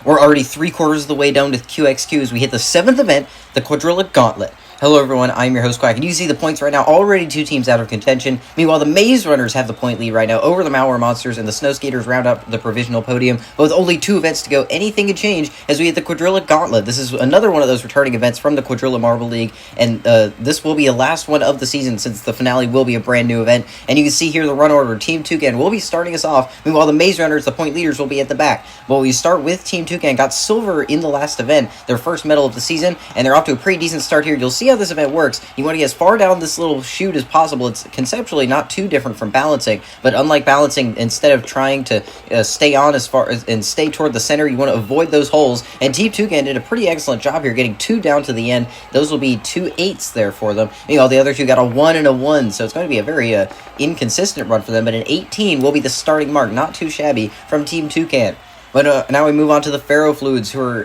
We're already 3/4 of the way down to QxQ as we hit the 7th event, the Quadrilla Gauntlet. Hello everyone, I'm your host Quack, and you see the points right now, already 2 teams out of contention. Meanwhile, the Maze Runners have the point lead right now over the Malware Monsters, and the Snow Skaters round up the provisional podium. But with only 2 events to go, anything can change as we hit the Quadrilla Gauntlet. This is another one of those returning events from the Quadrilla Marble League, and this will be the last one of the season since the finale will be a brand new event. And you can see here the run order. Team Toucan will be starting us off. Meanwhile, the Maze Runners, the point leaders, will be at the back. But we start with Team Toucan, got silver in the last event, their first medal of the season, and they're off to a pretty decent start here. You'll see how this event works. You want to get as far down this little chute as possible. It's conceptually not too different from balancing, but unlike balancing, instead of trying to stay on as far as and stay toward the center, you want to avoid those holes. And Team Toucan did a pretty excellent job here, getting 2 down to the end. Those will be 2 8s there for them. You know, the other 2 got a 1 and a 1, so it's going to be a very inconsistent run for them. But an 18 will be the starting mark, not too shabby from Team Toucan. But now we move on to the Ferrofluids, who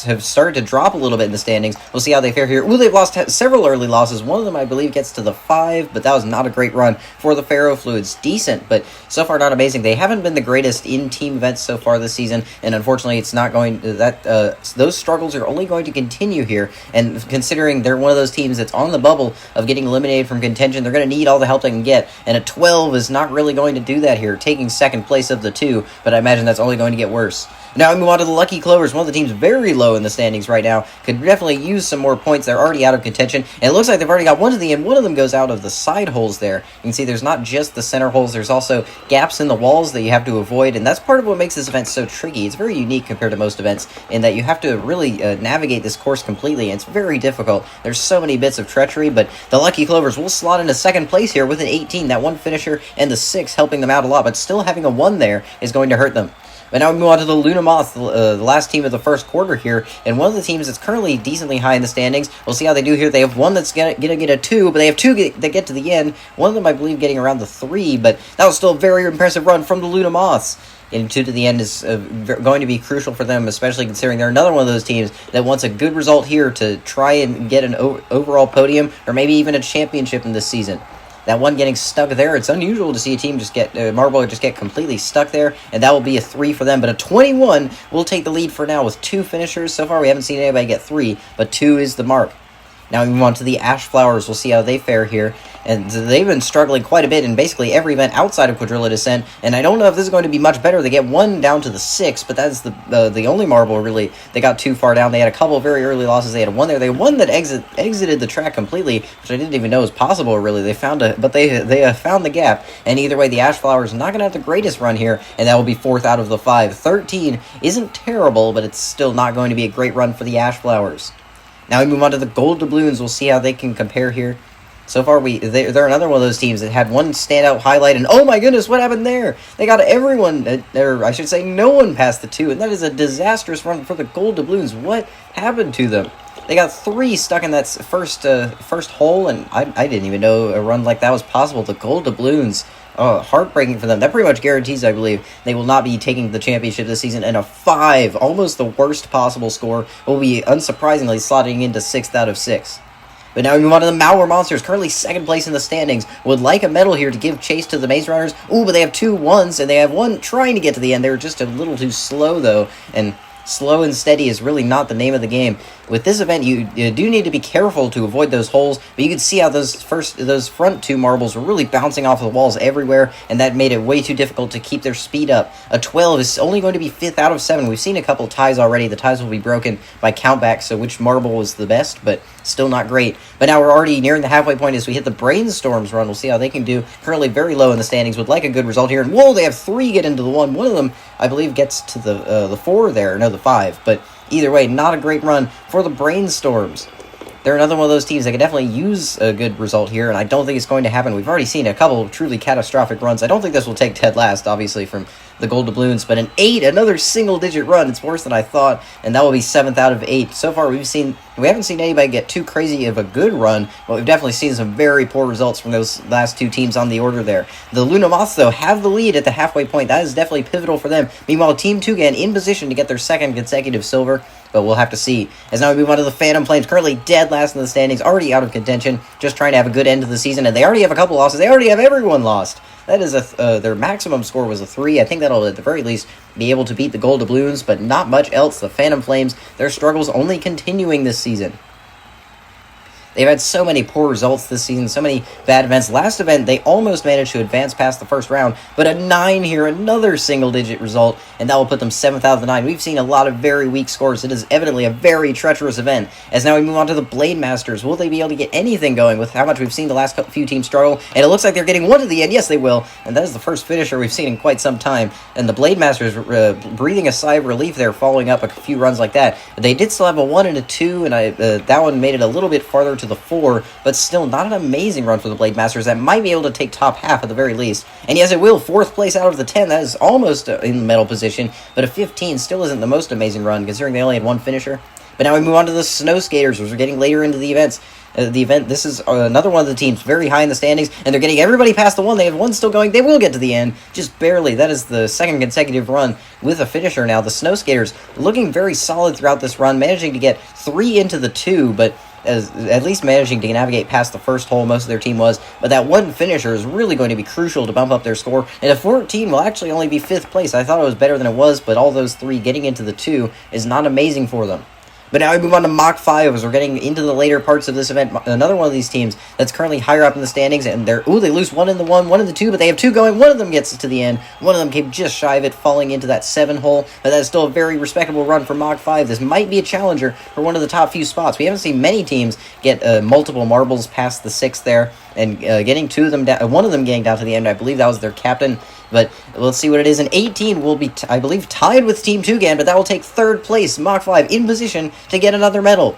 have started to drop a little bit in the standings. We'll see how they fare here. Ooh, they've lost several early losses. One of them, I believe, gets to the 5, but that was not a great run for the Ferrofluids. Decent, but so far not amazing. They haven't been the greatest in team events so far this season, and unfortunately, it's not going those struggles are only going to continue here. And considering they're one of those teams that's on the bubble of getting eliminated from contention, they're going to need all the help they can get. And a 12 is not really going to do that here, taking second place of the 2. But I imagine that's only going to get worse. Now we move on to the Lucky Clovers, one of the teams very low in the standings right now. Could definitely use some more points. They're already out of contention, and it looks like they've already got one to the end. One of them goes out of the side holes there. You can see there's not just the center holes, there's also gaps in the walls that you have to avoid, and that's part of what makes this event so tricky. It's very unique compared to most events in that you have to really navigate this course completely, and it's very difficult. There's so many bits of treachery, but the Lucky Clovers will slot into second place here with an 18, that one finisher, and the 6 helping them out a lot, but still having a 1 there is going to hurt them. But now we move on to the Luna Moth, the last team of the first quarter here, and one of the teams that's currently decently high in the standings. We'll see how they do here. They have one that's going to get a 2, but they have 2 that get to the end. One of them, I believe, getting around the 3, but that was still a very impressive run from the Luna Moths. Getting 2 to the end is going to be crucial for them, especially considering they're another one of those teams that wants a good result here to try and get an overall podium, or maybe even a championship in this season. That one getting stuck there, it's unusual to see a team just get, Marbler just get completely stuck there, and that will be a 3 for them. But a 21 will take the lead for now with 2 finishers. So far, we haven't seen anybody get 3, but 2 is the mark. Now we move on to the Ash Flowers. We'll see how they fare here. And they've been struggling quite a bit in basically every event outside of Quadrilla Descent. And I don't know if this is going to be much better. They get 1 down to the 6, but that's the only marble, really. They got too far down. They had a couple of very early losses. They had 1 there. They had 1 that exited the track completely, which I didn't even know was possible, really. They found they found the gap. And either way, the Ash Flowers not going to have the greatest run here, and that will be 4th out of the 5. 13 isn't terrible, but it's still not going to be a great run for the Ash Flowers. Now we move on to the Gold Doubloons. We'll see how they can compare here. So far, they're another one of those teams that had one standout highlight, and oh my goodness, what happened there? They got everyone, or I should say no one past the 2, and that is a disastrous run for the Gold Doubloons. What happened to them? They got 3 stuck in that first hole, and I didn't even know a run like that was possible. The Gold Doubloons, heartbreaking for them. That pretty much guarantees, I believe, they will not be taking the championship this season. And a 5, almost the worst possible score, will be unsurprisingly slotting into 6th out of 6. But now we move on to the Malware Monsters, currently 2nd place in the standings. Would like a medal here to give chase to the Maze Runners. Ooh, but they have 2 1s, and they have 1 trying to get to the end. They're just a little too slow, though, and slow and steady is really not the name of the game. With this event, you do need to be careful to avoid those holes, but you can see how those front 2 marbles were really bouncing off the walls everywhere, and that made it way too difficult to keep their speed up. A 12 is only going to be 5th out of 7. We've seen a couple ties already. The ties will be broken by countback, so which marble was the best, but still not great. But now we're already nearing the halfway point as we hit the Brainstorms run. We'll see how they can do. Currently very low in the standings. Would like a good result here. And whoa, they have 3 get into the 1. One of them, I believe, gets to the 4 there. No, the 5. But either way, not a great run for the Brainstorms. They're another one of those teams that could definitely use a good result here, and I don't think it's going to happen. We've already seen a couple of truly catastrophic runs. I don't think this will take dead last, obviously, from the Gold Doubloons, but an 8, another single-digit run. It's worse than I thought, and that will be 7th out of 8. So far, we haven't seen anybody get too crazy of a good run, but we've definitely seen some very poor results from those last 2 teams on the order there. The Luna Moths, though, have the lead at the halfway point. That is definitely pivotal for them. Meanwhile, Team Toucan in position to get their 2nd consecutive silver. but we'll have to see. As now we move on to the Phantom Flames, currently dead last in the standings, already out of contention, just trying to have a good end to the season, and they already have a couple losses. They already have everyone lost. That is their maximum score was a 3. I think that'll at the very least be able to beat the Gold Doubloons, but not much else. The Phantom Flames, their struggles only continuing this season. They've had so many poor results this season, so many bad events. Last event, they almost managed to advance past the first round, but a 9 here, another single-digit result, and that will put them 7th out of the 9. We've seen a lot of very weak scores. It is evidently a very treacherous event. As now we move on to the Blade Masters. Will they be able to get anything going with how much we've seen the last few teams struggle? And it looks like they're getting one to the end. Yes, they will. And that is the first finisher we've seen in quite some time. And the Blade Masters breathing a sigh of relief there, following up a few runs like that. But they did still have a 1 and a 2, and that one made it a little bit farther to the 4, but still not an amazing run for the Blade Masters that might be able to take top half at the very least. And yes, it will. 4th place out of the 10. That is almost in the medal position, but a 15 still isn't the most amazing run considering they only had 1 finisher. But now we move on to the Snow Skaters, which are getting later into the events. This is another one of the teams very high in the standings, and they're getting everybody past the 1. They have 1 still going. They will get to the end, just barely. That is the 2nd consecutive run with a finisher now. The Snow Skaters looking very solid throughout this run, managing to get 3 into the 2, but at least managing to navigate past the first hole most of their team was, but that 1 finisher is really going to be crucial to bump up their score, and a 14 will actually only be 5th place. I thought it was better than it was, but all those 3 getting into the 2 is not amazing for them. But now we move on to Mach 5 as we're getting into the later parts of this event. Another one of these teams that's currently higher up in the standings, and they lose 1 in the 1, 1 in the 2, but they have 2 going. One of them gets to the end. One of them came just shy of it, falling into that 7 hole, but that is still a very respectable run for Mach 5. This might be a challenger for one of the top few spots. We haven't seen many teams get multiple marbles past the 6th there, and getting 2 of them down, one of them getting down to the end. I believe that was their captain. But let's see what it is. And 18 will be, I believe, tied with Team Tougan, but that will take 3rd place. Mach 5 in position to get another medal.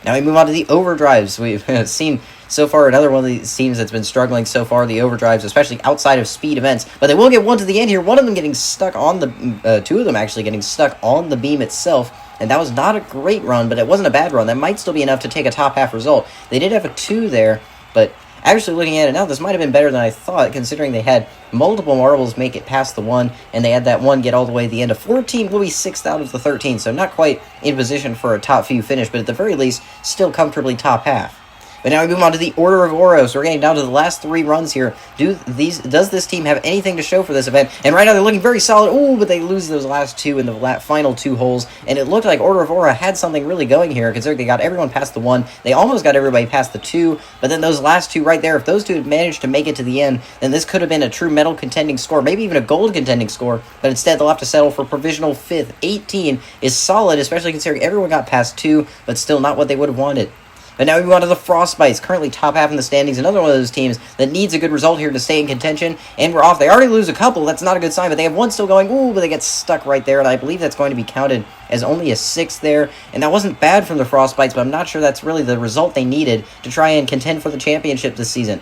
Now we move on to the Overdrives. We've seen so far another one of these teams that's been struggling so far, the Overdrives, especially outside of speed events. But they will get 1 to the end here. One of them getting stuck on the, 2 of them actually getting stuck on the beam itself. And that was not a great run, but it wasn't a bad run. That might still be enough to take a top half result. They did have a 2 there, but actually looking at it now, this might have been better than I thought, considering they had multiple marbles make it past the 1, and they had that 1 get all the way to the end. Of 14 will be 6th out of the 13, so not quite in position for a top few finish, but at the very least, still comfortably top half. But now we move on to the Order of Oro, so we're getting down to the last 3 runs here. Does this team have anything to show for this event? And right now they're looking very solid. Ooh, but they lose those last 2 in the final 2 holes. And it looked like Order of Oro had something really going here, considering they got everyone past the 1. They almost got everybody past the 2. But then those last 2 right there, if those 2 had managed to make it to the end, then this could have been a true medal contending score, maybe even a gold contending score. But instead they'll have to settle for provisional 5th. 18 is solid, especially considering everyone got past 2, but still not what they would have wanted. But now we move on to the Frostbites, currently top half in the standings. Another one of those teams that needs a good result here to stay in contention. And we're off. They already lose a couple. That's not a good sign, but they have 1 still going. Ooh, but they get stuck right there. And I believe that's going to be counted as only a 6th there. And that wasn't bad from the Frostbites, but I'm not sure that's really the result they needed to try and contend for the championship this season.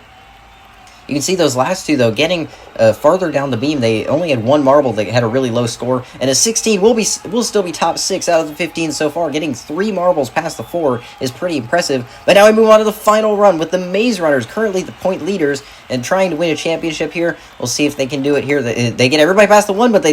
You can see those last 2, though, getting farther down the beam. They only had 1 marble that had a really low score, and a 16 will still be top 6 out of the 15 so far. Getting 3 marbles past the 4 is pretty impressive. But now we move on to the final run with the Maze Runners, currently the point leaders, and trying to win a championship here. We'll see if they can do it here. They get everybody past the 1, but they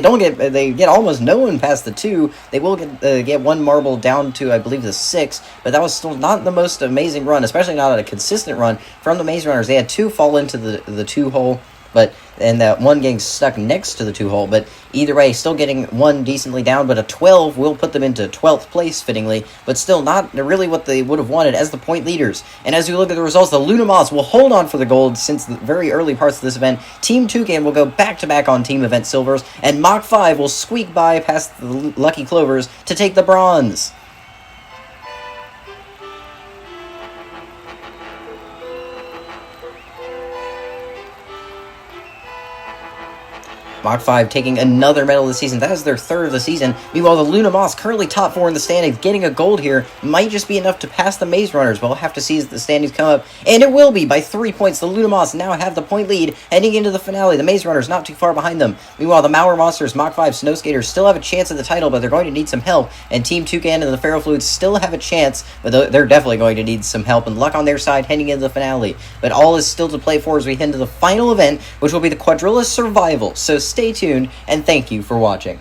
get almost no one past the 2. They will get 1 marble down to, I believe, the 6, but that was still not the most amazing run, especially not a consistent run from the Maze Runners. They had 2 fall into the 2 hole, and that 1 getting stuck next to the 2 hole, but either way, still getting 1 decently down, but a 12 will put them into 12th place, fittingly, but still not really what they would have wanted as the point leaders. And as we look at the results, the Lunamoths will hold on for the gold since the very early parts of this event. Team Toucan will go back-to-back on team event silvers, and Mach 5 will squeak by past the Lucky Clovers to take the bronze. Mach 5 taking another medal this season. That is their 3rd of the season. Meanwhile, the Luna Moss, currently top 4 in the standings, getting a gold here, might just be enough to pass the Maze Runners, but we'll have to see as the standings come up. And it will be by 3 points. The Luna Moss now have the point lead heading into the finale. The Maze Runners not too far behind them. Meanwhile, the Mauer Monsters, Mach 5 Snow Skaters still have a chance at the title, but they're going to need some help. And Team Toucan and the Ferrofluids still have a chance, but they're definitely going to need some help and luck on their side heading into the finale. But all is still to play for as we head into the final event, which will be the Quadrilla Survival. So stay tuned, and thank you for watching.